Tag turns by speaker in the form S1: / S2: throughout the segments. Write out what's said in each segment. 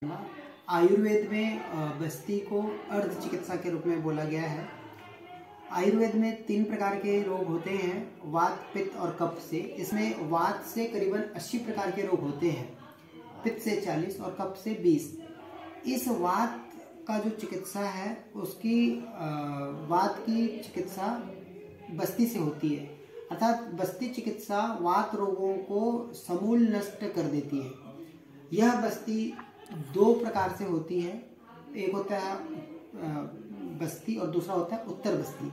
S1: आयुर्वेद में बस्ती को अर्ध चिकित्सा के रूप में बोला गया है। आयुर्वेद में 3 प्रकार के रोग होते हैं, वात, पित्त और कफ से। इसमें वात से करीबन 80 प्रकार के रोग होते हैं, पित्त से 40 और कफ से 20। इस वात का जो चिकित्सा है उसकी वात की चिकित्सा बस्ती से होती है, अर्थात बस्ती चिकित्सा वात रोगों को समूल नष्ट कर देती है। यह बस्ती 2 प्रकार से होती है, एक होता है बस्ती और दूसरा होता है उत्तर बस्ती।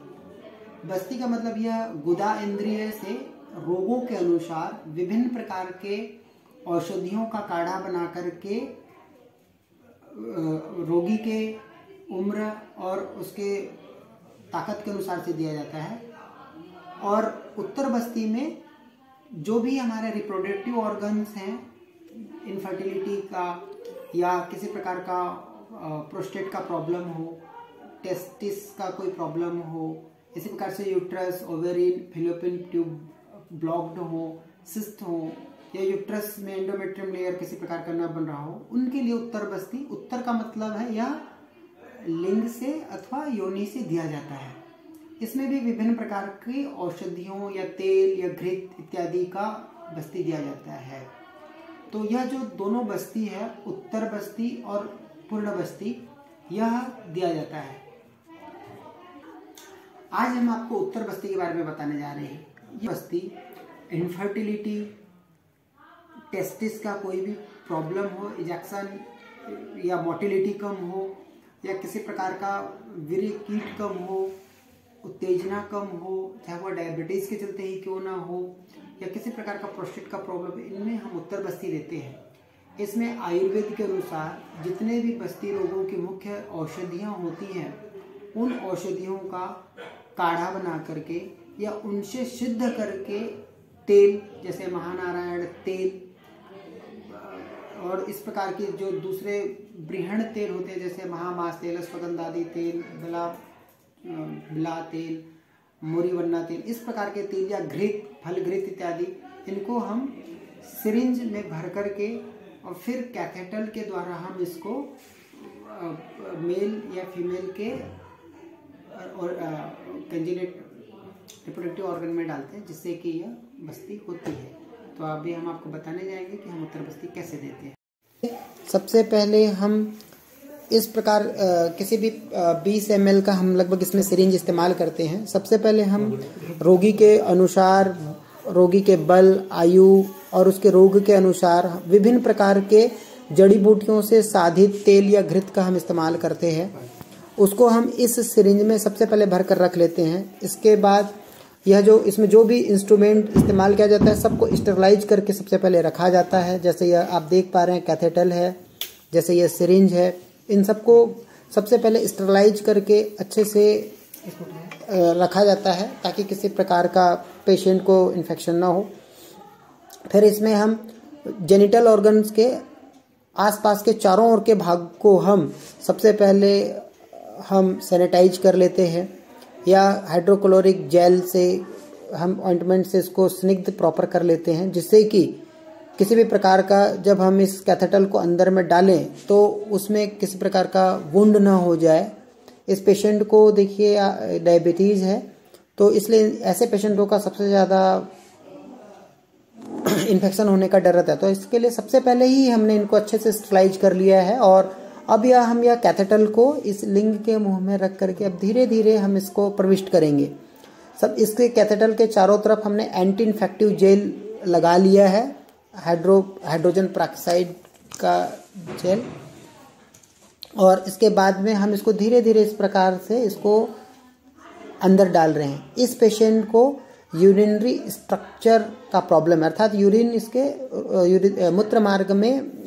S1: बस्ती का मतलब यह गुदा इंद्रिय से रोगों के अनुसार विभिन्न प्रकार के औषधियों का काढ़ा बना करके रोगी के उम्र और उसके ताकत के अनुसार से दिया जाता है। और उत्तर बस्ती में जो भी हमारे रिप्रोडक्टिव ऑर्गन्स हैं, इनफर्टिलिटी का या किसी प्रकार का प्रोस्टेट का प्रॉब्लम हो, टेस्टिस का कोई प्रॉब्लम हो, इसी प्रकार से यूट्रस, ओवेरिन, फिलोपियन ट्यूब ब्लॉक्ड हो, सिस्ट हो, या यूट्रस में एंडोमेट्रियम लेयर किसी प्रकार का न बन रहा हो, उनके लिए उत्तर बस्ती, उत्तर का मतलब है यह लिंग से अथवा योनि से दिया जाता है। इसमें भी विभिन्न प्रकार की औषधियों या तेल या घृत इत्यादि का बस्ती दिया जाता है। तो यह जो दोनों बस्ती है, उत्तर बस्ती और पूर्ण बस्ती, यह दिया जाता है। आज हम आपको उत्तर बस्ती के बारे में बताने जा रहे हैं। यह बस्ती इनफर्टिलिटी, टेस्टिस का कोई भी प्रॉब्लम हो, इजेक्शन या मोटिलिटी कम हो, या किसी प्रकार का वीर्य कीट कम हो, उत्तेजना कम हो, चाहे वह डायबिटीज के चलते ही क्यों ना हो, या किसी प्रकार का प्रोस्टेट का प्रॉब्लम, इनमें हम उत्तर बस्ती देते हैं। इसमें आयुर्वेद के अनुसार जितने भी बस्ती रोगों की मुख्य औषधियाँ होती हैं, उन औषधियों का काढ़ा बना करके या उनसे सिद्ध करके तेल, जैसे महानारायण तेल और इस प्रकार के जो दूसरे बृहण तेल होते हैं, जैसे महामास तेल, अश्वगंधादि तेल, बिला तेल, मोरीवन्ना तेल, इस प्रकार के तेल या घृत, फल घृत इत्यादि, इनको हम सिरिंज में भर करके और फिर कैथेटर के द्वारा हम इसको मेल या फीमेल के और कंजेनिट रिप्रोडक्टिव ऑर्गन में डालते हैं, जिससे कि यह बस्ती होती है। तो अभी हम आपको बताने जाएंगे कि हम उत्तर बस्ती कैसे देते हैं। सबसे पहले हम इस प्रकार किसी भी 20 ml का हम लगभग इसमें सिरिंज इस्तेमाल करते हैं। सबसे पहले हम रोगी के अनुसार, रोगी के बल, आयु और उसके रोग के अनुसार विभिन्न प्रकार के जड़ी बूटियों से साधित तेल या घृत का हम इस्तेमाल करते हैं। उसको हम इस सिरिंज में सबसे पहले भर कर रख लेते हैं। इसके बाद यह जो इसमें जो भी इंस्ट्रूमेंट इस्तेमाल किया जाता है, सबको स्टेरलाइज करके सबसे पहले रखा जाता है। जैसे यह आप देख पा रहे हैं कैथेटर है, जैसे यह सिरिंज है, इन सबको सबसे पहले स्टेरलाइज करके अच्छे से रखा जाता है ताकि किसी प्रकार का पेशेंट को इन्फेक्शन ना हो। फिर इसमें हम जेनिटल ऑर्गन्स के आसपास के चारों ओर के भाग को हम सबसे पहले हम सैनिटाइज कर लेते हैं, या हाइड्रोक्लोरिक जेल से हम ऑइंटमेंट से इसको स्निग्ध प्रॉपर कर लेते हैं, जिससे कि किसी भी प्रकार का जब हम इस कैथेटर को अंदर में डालें तो उसमें किसी प्रकार का वुंड ना हो जाए। इस पेशेंट को देखिए डायबिटीज़ है, तो इसलिए ऐसे पेशेंटों का सबसे ज़्यादा इन्फेक्शन होने का डर रहता है। तो इसके लिए सबसे पहले ही हमने इनको अच्छे से स्टेरिलाइज कर लिया है। और अब हम यह कैथेटर को इस लिंग के मुंह में रख करके अब धीरे धीरे हम इसको प्रविष्ट करेंगे। सब इसके कैथेटर के चारों तरफ हमने एंटी इन्फेक्टिव जेल लगा लिया है, हाइड्रोजन पेरोक्साइड का जेल। और इसके बाद में हम इसको धीरे धीरे इस प्रकार से इसको अंदर डाल रहे हैं। इस पेशेंट को यूरिनरी स्ट्रक्चर का प्रॉब्लम है, अर्थात यूरिन इसके मूत्र मार्ग में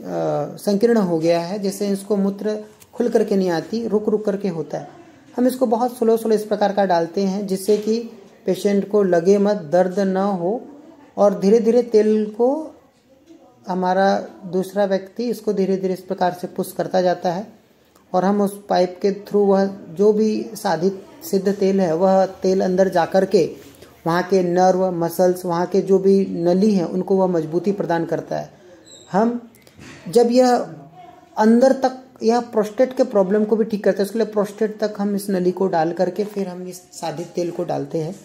S1: संकीर्ण हो गया है, जैसे इसको मूत्र खुल करके नहीं आती, रुक रुक करके होता है। हम इसको बहुत स्लो इस प्रकार का डालते हैं, जिससे कि पेशेंट को लगे मत, दर्द ना हो। और धीरे धीरे तेल को हमारा दूसरा व्यक्ति इसको धीरे धीरे इस प्रकार से पुश करता जाता है, और हम उस पाइप के थ्रू वह जो भी साधित सिद्ध तेल है वह तेल अंदर जा कर के वहाँ के नर्व, मसल्स, वहाँ के जो भी नली हैं उनको वह मजबूती प्रदान करता है। हम जब यह अंदर तक यह प्रोस्टेट के प्रॉब्लम को भी ठीक करता है। उसके लिए प्रोस्टेट तक हम इस नली को डाल करके फिर हम इस साधित तेल को डालते हैं।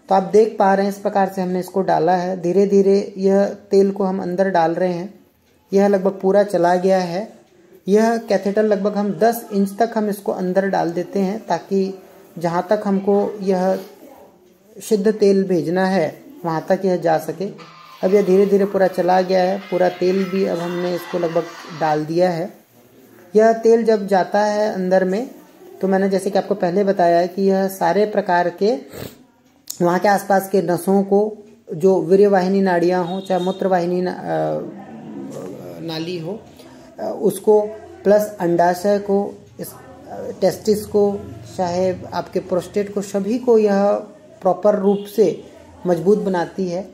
S1: तो आप देख पा रहे हैं इस प्रकार से हमने इसको डाला है। धीरे धीरे यह तेल को हम अंदर डाल रहे हैं। यह लगभग पूरा चला गया है। यह कैथेटर लगभग हम 10 इंच तक हम इसको अंदर डाल देते हैं, ताकि जहाँ तक हमको यह शुद्ध तेल भेजना है वहाँ तक यह जा सके। अब यह धीरे धीरे पूरा चला गया है। पूरा तेल भी अब हमने इसको लगभग डाल दिया है। यह तेल जब जाता है अंदर में, तो मैंने जैसे कि आपको पहले बताया है कि यह सारे प्रकार के वहाँ के आसपास के नसों को, जो वीर्यवाहिनी नाड़ियाँ हों, चाहे मूत्रवाहिनी नाली हो, उसको प्लस अंडाशय को, इस टेस्टिस को, चाहे आपके प्रोस्टेट को, सभी को यह प्रॉपर रूप से मजबूत बनाती है।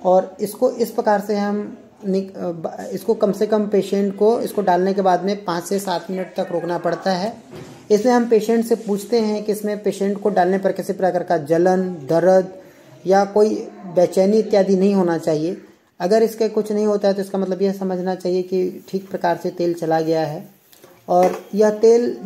S1: और इसको इस प्रकार से हम इसको कम से कम पेशेंट को इसको डालने के बाद में 5 से 7 मिनट तक रोकना पड़ता है। इसमें हम पेशेंट से पूछते हैं कि इसमें पेशेंट को डालने पर किसी प्रकार का जलन, दर्द या कोई बेचैनी इत्यादि नहीं होना चाहिए। अगर इसके कुछ नहीं होता है तो इसका मतलब यह समझना चाहिए कि ठीक प्रकार से तेल चला गया है। और यह तेल